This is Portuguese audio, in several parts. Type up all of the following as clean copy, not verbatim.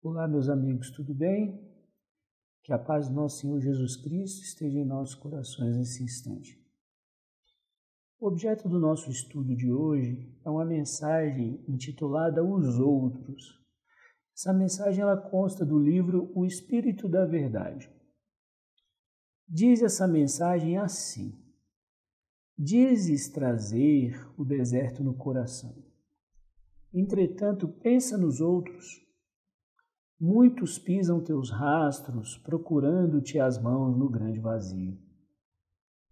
Olá, meus amigos, tudo bem? Que a paz do nosso Senhor Jesus Cristo esteja em nossos corações nesse instante. O objeto do nosso estudo de hoje é uma mensagem intitulada Os Outros. Essa mensagem ela consta do livro O Espírito da Verdade. Diz essa mensagem assim: dizes trazer o deserto no coração. Entretanto, pensa nos outros. Muitos pisam teus rastros, procurando-te as mãos no grande vazio.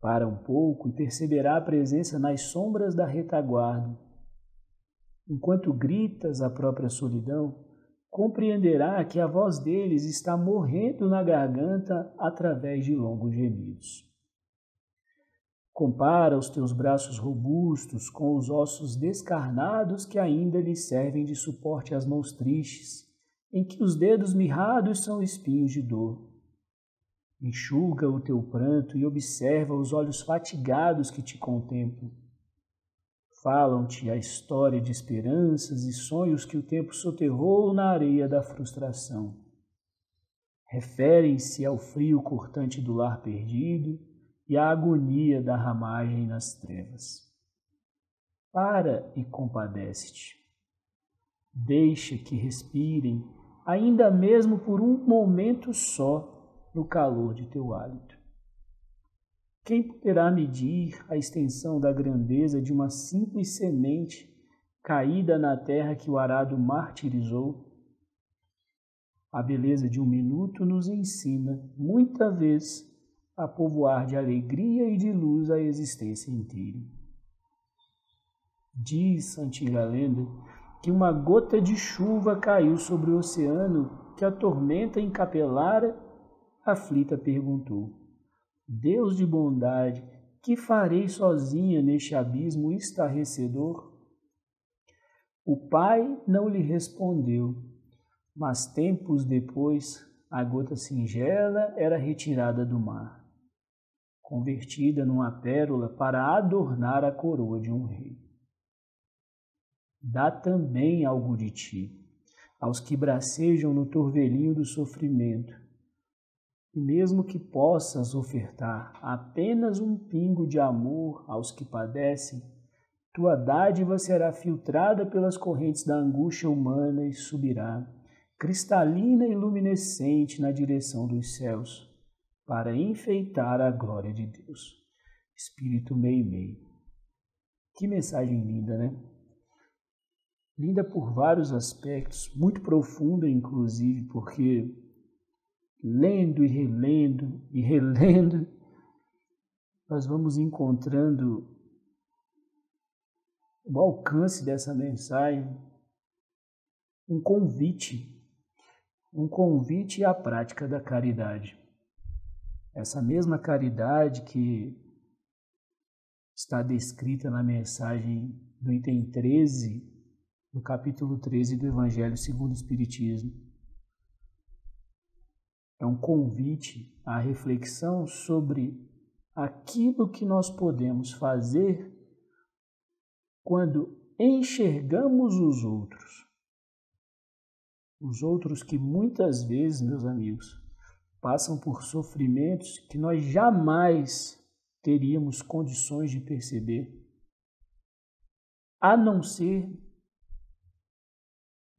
Para um pouco e perceberá a presença nas sombras da retaguarda. Enquanto gritas a própria solidão, compreenderá que a voz deles está morrendo na garganta através de longos gemidos. Compara os teus braços robustos com os ossos descarnados que ainda lhes servem de suporte às mãos tristes, em que os dedos mirrados são espinhos de dor. Enxuga o teu pranto e observa os olhos fatigados que te contemplam. Falam-te a história de esperanças e sonhos que o tempo soterrou na areia da frustração. Referem-se ao frio cortante do lar perdido e à agonia da ramagem nas trevas. Para e compadece-te. Deixa que respirem, ainda mesmo por um momento só, no calor de teu hálito. Quem poderá medir a extensão da grandeza de uma simples semente caída na terra que o arado martirizou? A beleza de um minuto nos ensina, muita vez, a povoar de alegria e de luz a existência inteira. Diz a antiga lenda que uma gota de chuva caiu sobre o oceano que a tormenta encapelara. Aflita perguntou: Deus de bondade, que farei sozinha neste abismo estarrecedor? O pai não lhe respondeu, mas tempos depois a gota singela era retirada do mar, convertida numa pérola para adornar a coroa de um rei. Dá também algo de ti aos que bracejam no torvelinho do sofrimento, e mesmo que possas ofertar apenas um pingo de amor aos que padecem, tua dádiva será filtrada pelas correntes da angústia humana e subirá, cristalina e luminescente, na direção dos céus, para enfeitar a glória de Deus. Espírito Meimei. Que mensagem linda, né? Linda por vários aspectos, muito profunda, inclusive, porque lendo e relendo, nós vamos encontrando o alcance dessa mensagem, um convite à prática da caridade. Essa mesma caridade que está descrita na mensagem do item 13, no capítulo 13 do Evangelho segundo o Espiritismo. É um convite à reflexão sobre aquilo que nós podemos fazer quando enxergamos os outros. Os outros que muitas vezes, meus amigos, passam por sofrimentos que nós jamais teríamos condições de perceber, a não ser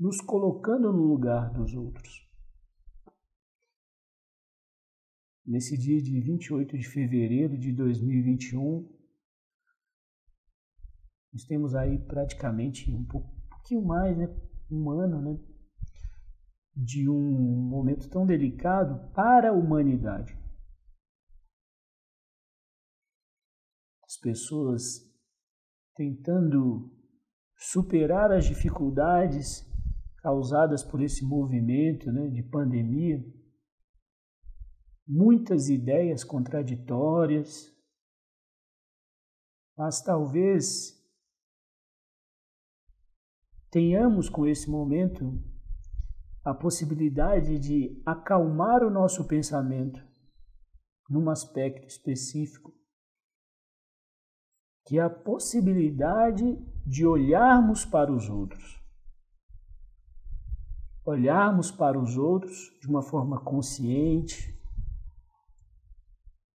nos colocando no lugar dos outros. Nesse dia de 28 de fevereiro de 2021, nós temos aí praticamente um pouquinho mais, um ano, de um momento tão delicado para a humanidade. As pessoas tentando superar as dificuldades causadas por esse movimento, de pandemia, muitas ideias contraditórias, mas talvez tenhamos com esse momento a possibilidade de acalmar o nosso pensamento num aspecto específico, que é a possibilidade de olharmos para os outros. olharmos para os outros de uma forma consciente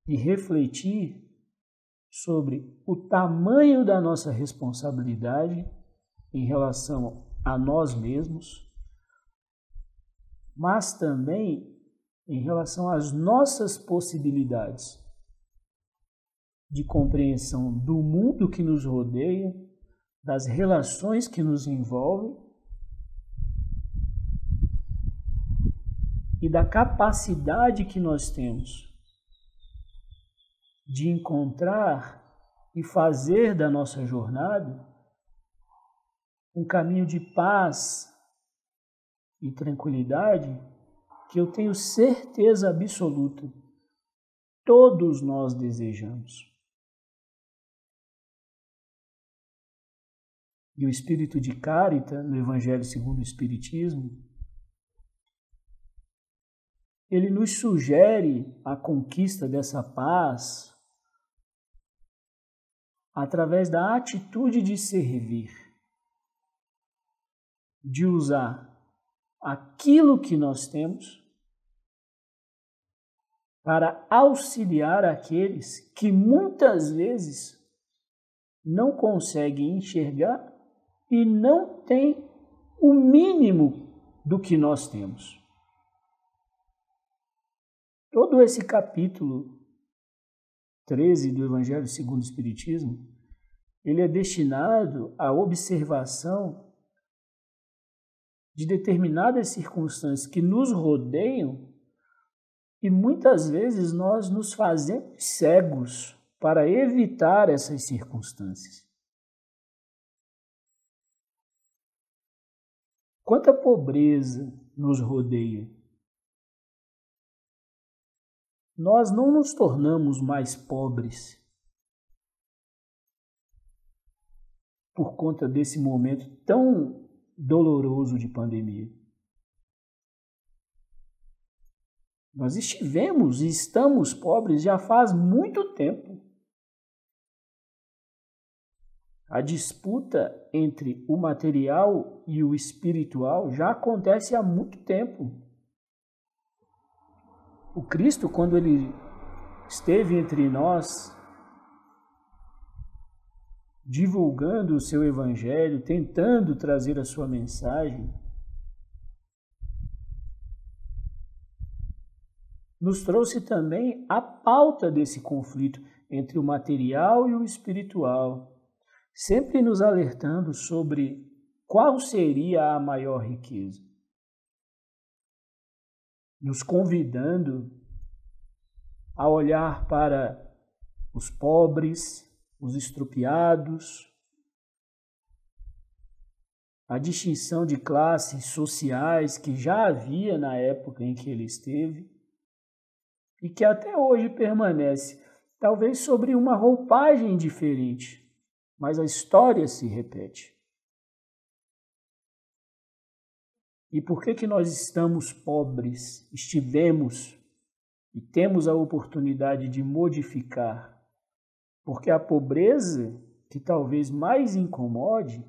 e refletir sobre o tamanho da nossa responsabilidade em relação a nós mesmos, mas também em relação às nossas possibilidades de compreensão do mundo que nos rodeia, das relações que nos envolvem e da capacidade que nós temos de encontrar e fazer da nossa jornada um caminho de paz e tranquilidade que eu tenho certeza absoluta todos nós desejamos. E o espírito de Carita, no Evangelho segundo o Espiritismo, ele nos sugere a conquista dessa paz através da atitude de servir, de usar aquilo que nós temos para auxiliar aqueles que muitas vezes não conseguem enxergar e não têm o mínimo do que nós temos. Todo esse capítulo 13 do Evangelho segundo o Espiritismo, ele é destinado à observação de determinadas circunstâncias que nos rodeiam e muitas vezes nós nos fazemos cegos para evitar essas circunstâncias. Quanta pobreza nos rodeia. Nós não nos tornamos mais pobres por conta desse momento tão doloroso de pandemia. Nós estivemos e estamos pobres já faz muito tempo. A disputa entre o material e o espiritual já acontece há muito tempo. O Cristo, quando ele esteve entre nós, divulgando o seu evangelho, tentando trazer a sua mensagem, nos trouxe também a pauta desse conflito entre o material e o espiritual, sempre nos alertando sobre qual seria a maior riqueza, nos convidando a olhar para os pobres, os estrupiados, a distinção de classes sociais que já havia na época em que ele esteve e que até hoje permanece, talvez sobre uma roupagem diferente, mas a história se repete. E por que nós estamos pobres, estivemos e temos a oportunidade de modificar? Porque a pobreza que talvez mais incomode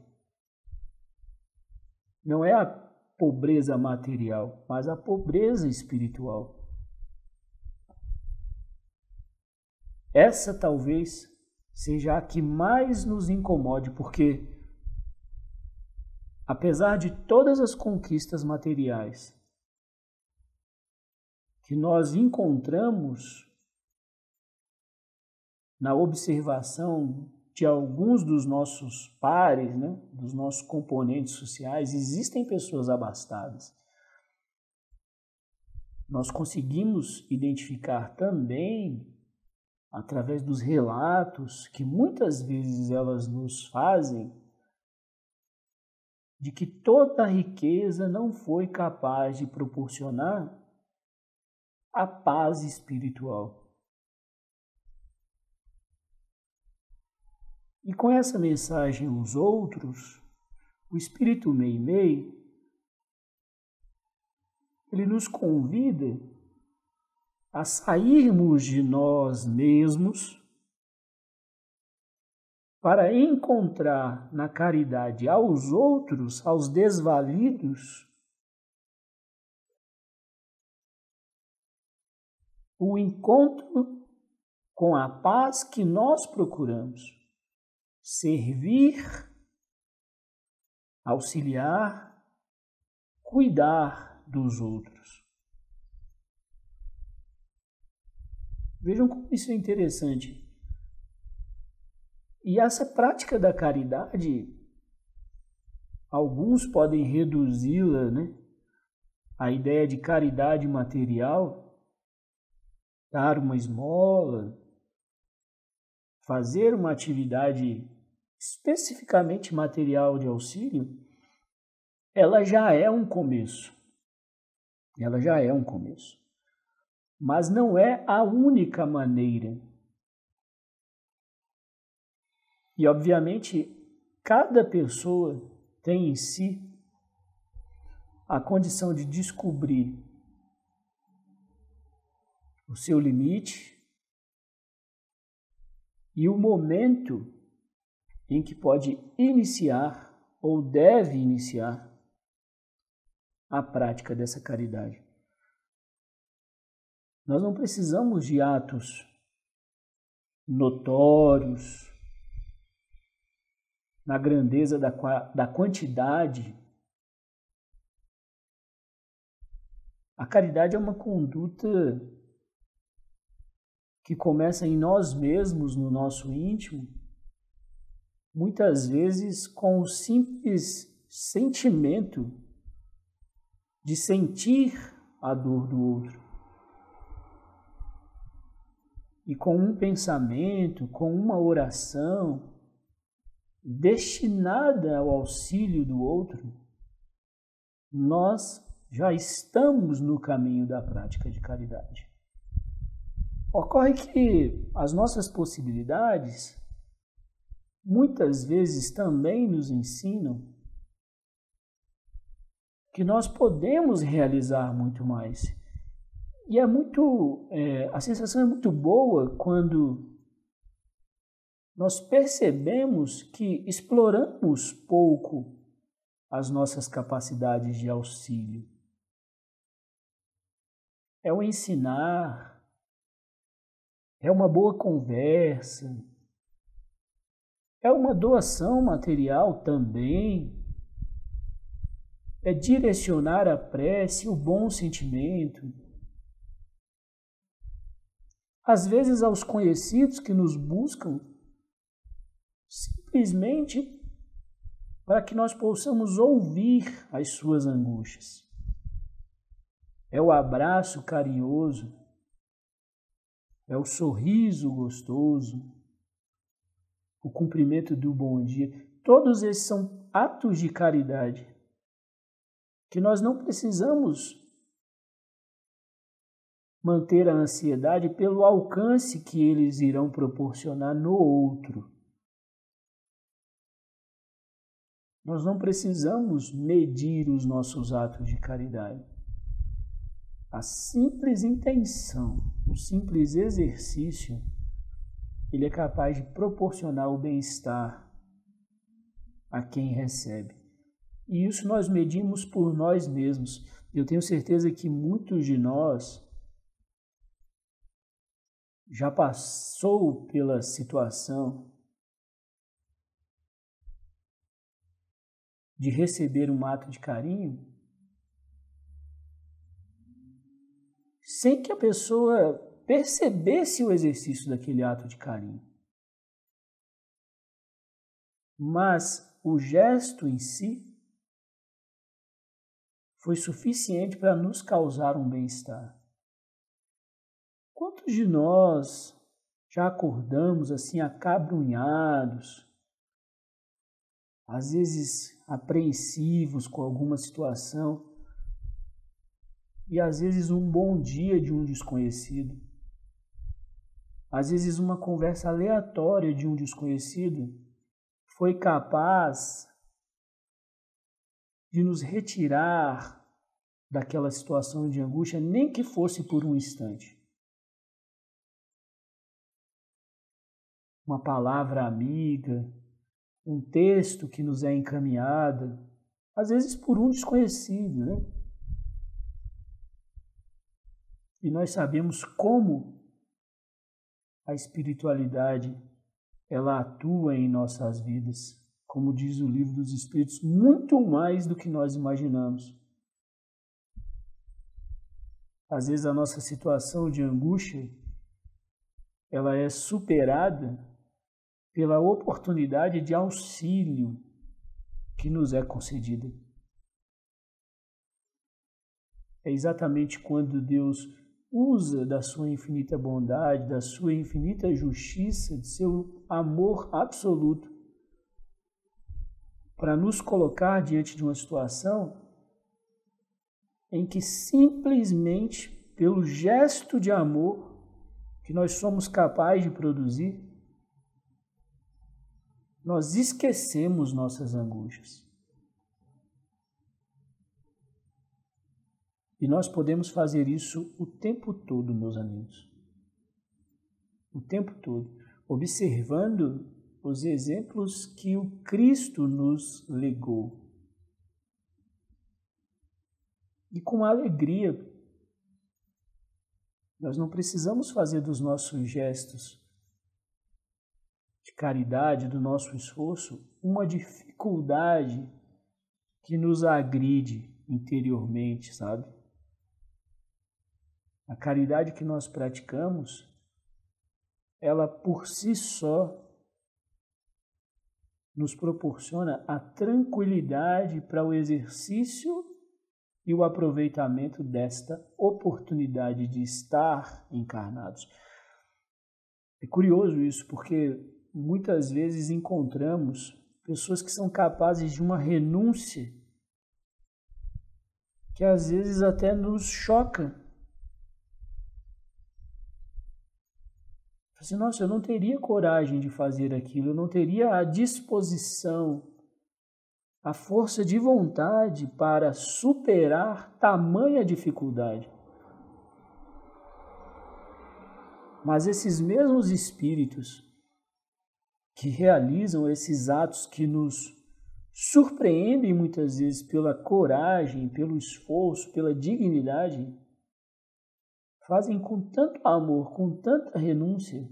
não é a pobreza material, mas a pobreza espiritual. Essa talvez seja a que mais nos incomode, porque apesar de todas as conquistas materiais que nós encontramos na observação de alguns dos nossos pares, né, dos nossos componentes sociais, existem pessoas abastadas. Nós conseguimos identificar também, através dos relatos que muitas vezes elas nos fazem, de que toda a riqueza não foi capaz de proporcionar a paz espiritual. E com essa mensagem aos outros, o Espírito Meimei, ele nos convida a sairmos de nós mesmos para encontrar na caridade aos outros, aos desvalidos, o encontro com a paz que nós procuramos. Servir, auxiliar, cuidar dos outros. Vejam como isso é interessante. E essa prática da caridade, alguns podem reduzi-la, a ideia de caridade material, dar uma esmola, fazer uma atividade especificamente material de auxílio, ela já é um começo. Ela já é um começo. Mas não é a única maneira. E, obviamente, cada pessoa tem em si a condição de descobrir o seu limite e o momento em que pode iniciar ou deve iniciar a prática dessa caridade. Nós não precisamos de atos notórios, na grandeza da quantidade. A caridade é uma conduta que começa em nós mesmos, no nosso íntimo, muitas vezes com o simples sentimento de sentir a dor do outro. E com um pensamento, com uma oração destinada ao auxílio do outro, nós já estamos no caminho da prática de caridade. Ocorre que as nossas possibilidades muitas vezes também nos ensinam que nós podemos realizar muito mais. E a sensação é muito boa quando nós percebemos que exploramos pouco as nossas capacidades de auxílio. É o ensinar, é uma boa conversa, é uma doação material também, é direcionar a prece, o bom sentimento. Às vezes aos conhecidos que nos buscam, simplesmente para que nós possamos ouvir as suas angústias. É o abraço carinhoso, é o sorriso gostoso, o cumprimento do bom dia. Todos esses são atos de caridade que nós não precisamos manter a ansiedade pelo alcance que eles irão proporcionar no outro. Nós não precisamos medir os nossos atos de caridade. A simples intenção, o simples exercício, ele é capaz de proporcionar o bem-estar a quem recebe. E isso nós medimos por nós mesmos. Eu tenho certeza que muitos de nós já passou pela situação de receber um ato de carinho sem que a pessoa percebesse o exercício daquele ato de carinho. Mas o gesto em si foi suficiente para nos causar um bem-estar. Quantos de nós já acordamos assim acabrunhados, às vezes apreensivos com alguma situação, e às vezes um bom dia de um desconhecido, às vezes uma conversa aleatória de um desconhecido foi capaz de nos retirar daquela situação de angústia, nem que fosse por um instante. Uma palavra amiga, um texto que nos é encaminhado, às vezes por um desconhecido, E nós sabemos como a espiritualidade ela atua em nossas vidas, como diz o Livro dos Espíritos, muito mais do que nós imaginamos. Às vezes a nossa situação de angústia, ela é superada pela oportunidade de auxílio que nos é concedida. É exatamente quando Deus usa da sua infinita bondade, da sua infinita justiça, de seu amor absoluto, para nos colocar diante de uma situação em que simplesmente pelo gesto de amor que nós somos capazes de produzir, nós esquecemos nossas angústias. E nós podemos fazer isso o tempo todo, meus amigos. O tempo todo. Observando os exemplos que o Cristo nos legou. E com alegria. Nós não precisamos fazer dos nossos gestos de caridade, do nosso esforço, uma dificuldade que nos agride interiormente, sabe? A caridade que nós praticamos, ela por si só nos proporciona a tranquilidade para o exercício e o aproveitamento desta oportunidade de estar encarnados. É curioso isso, porque muitas vezes encontramos pessoas que são capazes de uma renúncia que às vezes até nos choca. Assim, nossa, eu não teria coragem de fazer aquilo, eu não teria a disposição, a força de vontade para superar tamanha dificuldade. Mas esses mesmos espíritos que realizam esses atos que nos surpreendem muitas vezes pela coragem, pelo esforço, pela dignidade, fazem com tanto amor, com tanta renúncia,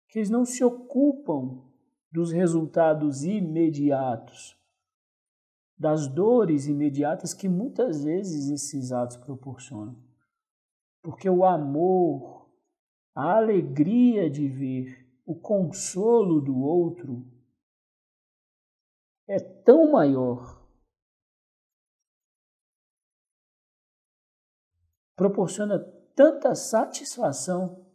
que eles não se ocupam dos resultados imediatos, das dores imediatas que muitas vezes esses atos proporcionam. Porque o amor, a alegria de ver o consolo do outro é tão maior, proporciona tanta satisfação,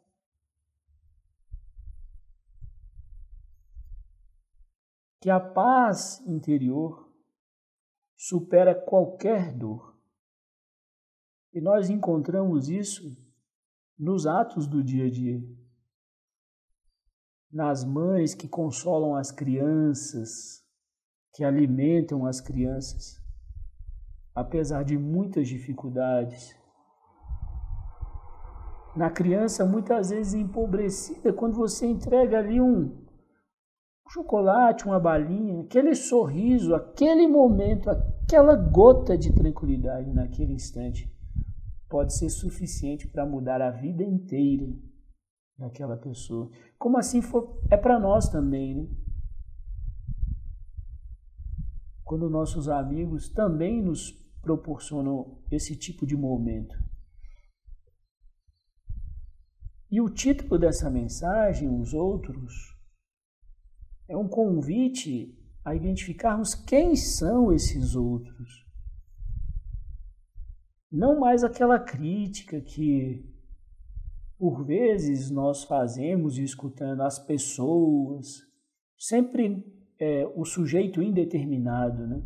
que a paz interior supera qualquer dor. E nós encontramos isso nos atos do dia a dia. Nas mães que consolam as crianças, que alimentam as crianças, apesar de muitas dificuldades. Na criança, muitas vezes empobrecida, quando você entrega ali um chocolate, uma balinha, aquele sorriso, aquele momento, aquela gota de tranquilidade naquele instante pode ser suficiente para mudar a vida inteira daquela pessoa. Como assim é para nós também, né? Quando nossos amigos também nos proporcionam esse tipo de momento. E o título dessa mensagem, Os Outros, é um convite a identificarmos quem são esses outros. Não mais aquela crítica que, por vezes, nós fazemos escutando as pessoas, sempre o sujeito indeterminado, né?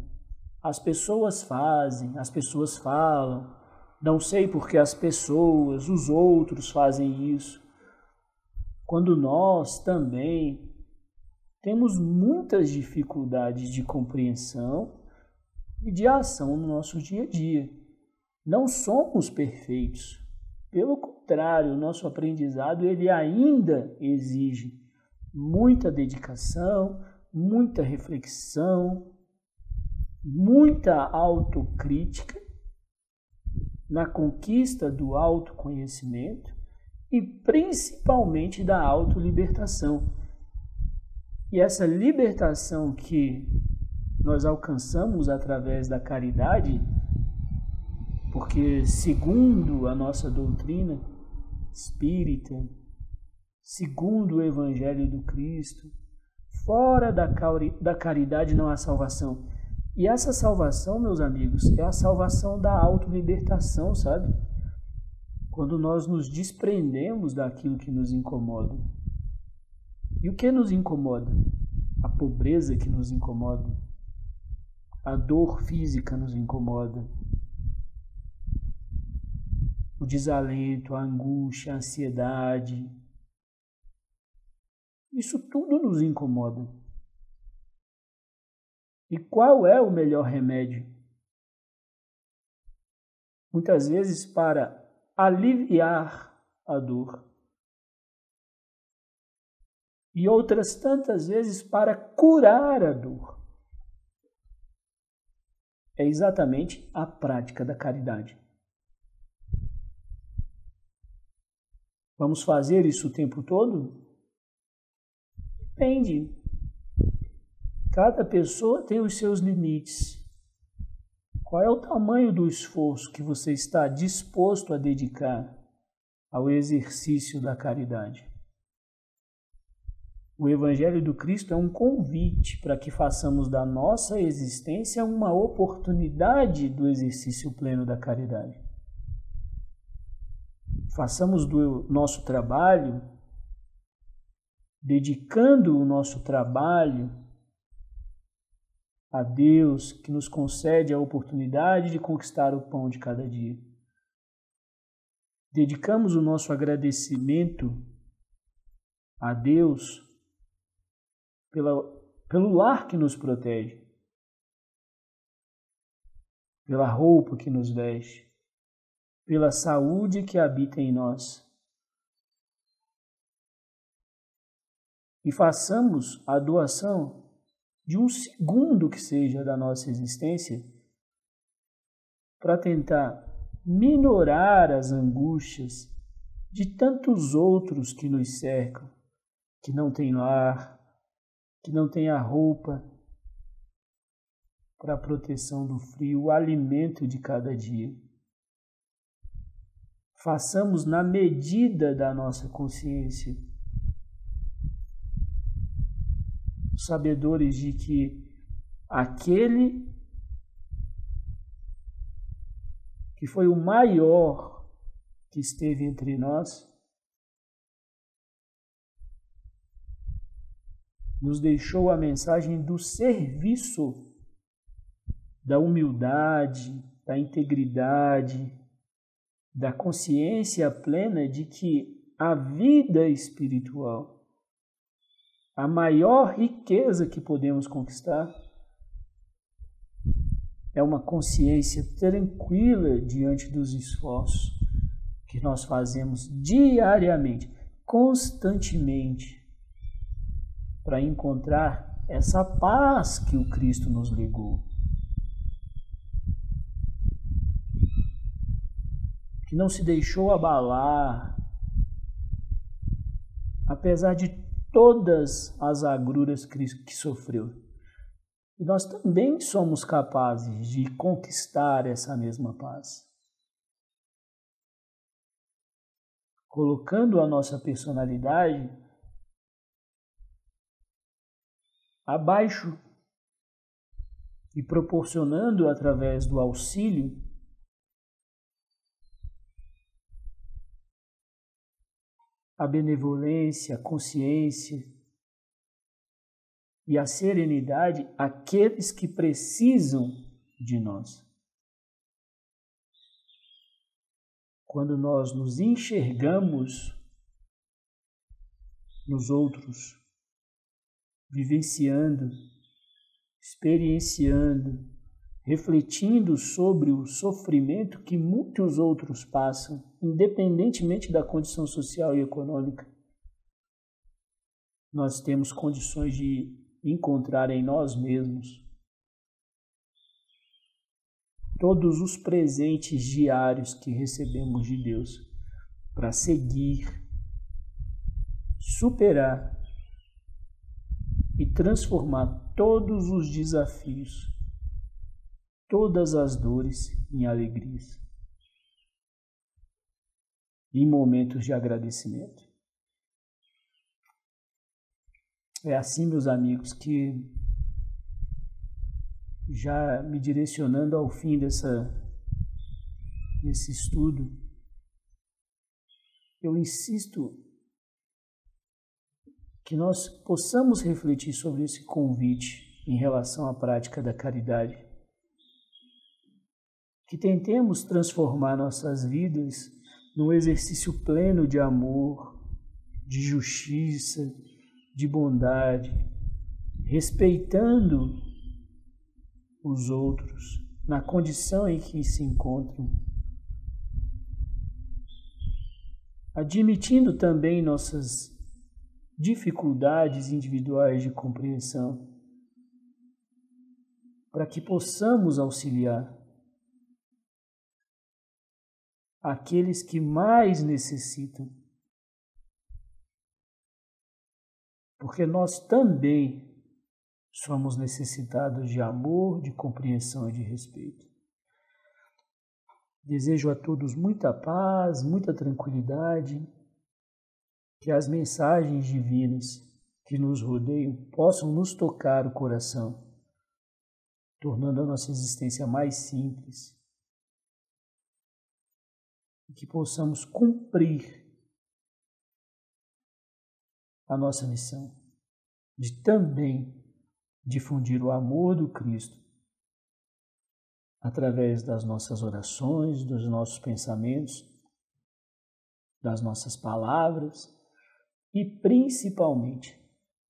As pessoas fazem, as pessoas falam, não sei porque as pessoas, os outros fazem isso. Quando nós também temos muitas dificuldades de compreensão e de ação no nosso dia a dia. Não somos perfeitos. Pelo contrário, o nosso aprendizado ele ainda exige muita dedicação, muita reflexão, muita autocrítica na conquista do autoconhecimento e principalmente da autolibertação. E essa libertação que nós alcançamos através da caridade, porque segundo a nossa doutrina espírita, segundo o Evangelho do Cristo, fora da caridade não há salvação. E essa salvação, meus amigos, é a salvação da autolibertação, sabe? Quando nós nos desprendemos daquilo que nos incomoda. E o que nos incomoda? A pobreza que nos incomoda. A dor física nos incomoda. O desalento, a angústia, a ansiedade. Isso tudo nos incomoda. E qual é o melhor remédio? Muitas vezes para aliviar a dor. E outras tantas vezes para curar a dor. É exatamente a prática da caridade. Vamos fazer isso o tempo todo? Depende. Cada pessoa tem os seus limites. Qual é o tamanho do esforço que você está disposto a dedicar ao exercício da caridade? O Evangelho do Cristo é um convite para que façamos da nossa existência uma oportunidade do exercício pleno da caridade. Façamos do nosso trabalho, dedicando o nosso trabalho a Deus, que nos concede a oportunidade de conquistar o pão de cada dia. Dedicamos o nosso agradecimento a Deus pelo lar que nos protege, pela roupa que nos veste, pela saúde que habita em nós. E façamos a doação de um segundo que seja da nossa existência para tentar minorar as angústias de tantos outros que nos cercam, que não têm lar, que não têm a roupa para a proteção do frio, o alimento de cada dia. Façamos na medida da nossa consciência, sabedores de que aquele que foi o maior que esteve entre nós nos deixou a mensagem do serviço, da humildade, da integridade, da consciência plena de que a vida espiritual, a maior riqueza que podemos conquistar, é uma consciência tranquila diante dos esforços que nós fazemos diariamente, constantemente, para encontrar essa paz que o Cristo nos legou. Que não se deixou abalar, apesar de todas as agruras que sofreu. E nós também somos capazes de conquistar essa mesma paz. Colocando a nossa personalidade abaixo e proporcionando através do auxílio a benevolência, a consciência e a serenidade àqueles que precisam de nós. Quando nós nos enxergamos nos outros, vivenciando, experienciando, refletindo sobre o sofrimento que muitos outros passam, independentemente da condição social e econômica, nós temos condições de encontrar em nós mesmos todos os presentes diários que recebemos de Deus para seguir, superar e transformar todos os desafios, todas as dores em alegrias, em momentos de agradecimento. É assim, meus amigos, que já me direcionando ao fim desse estudo, eu insisto que nós possamos refletir sobre esse convite em relação à prática da caridade, que tentemos transformar nossas vidas num exercício pleno de amor, de justiça, de bondade, respeitando os outros na condição em que se encontram, admitindo também nossas dificuldades individuais de compreensão, para que possamos auxiliar aqueles que mais necessitam, porque nós também somos necessitados de amor, de compreensão e de respeito. Desejo a todos muita paz, muita tranquilidade, que as mensagens divinas que nos rodeiam possam nos tocar o coração, tornando a nossa existência mais simples, e que possamos cumprir a nossa missão de também difundir o amor do Cristo através das nossas orações, dos nossos pensamentos, das nossas palavras e principalmente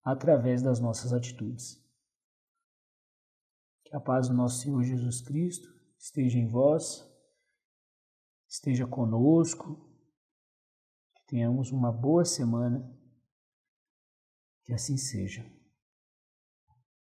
através das nossas atitudes. Que a paz do nosso Senhor Jesus Cristo esteja em vós, esteja conosco, que tenhamos uma boa semana, que assim seja.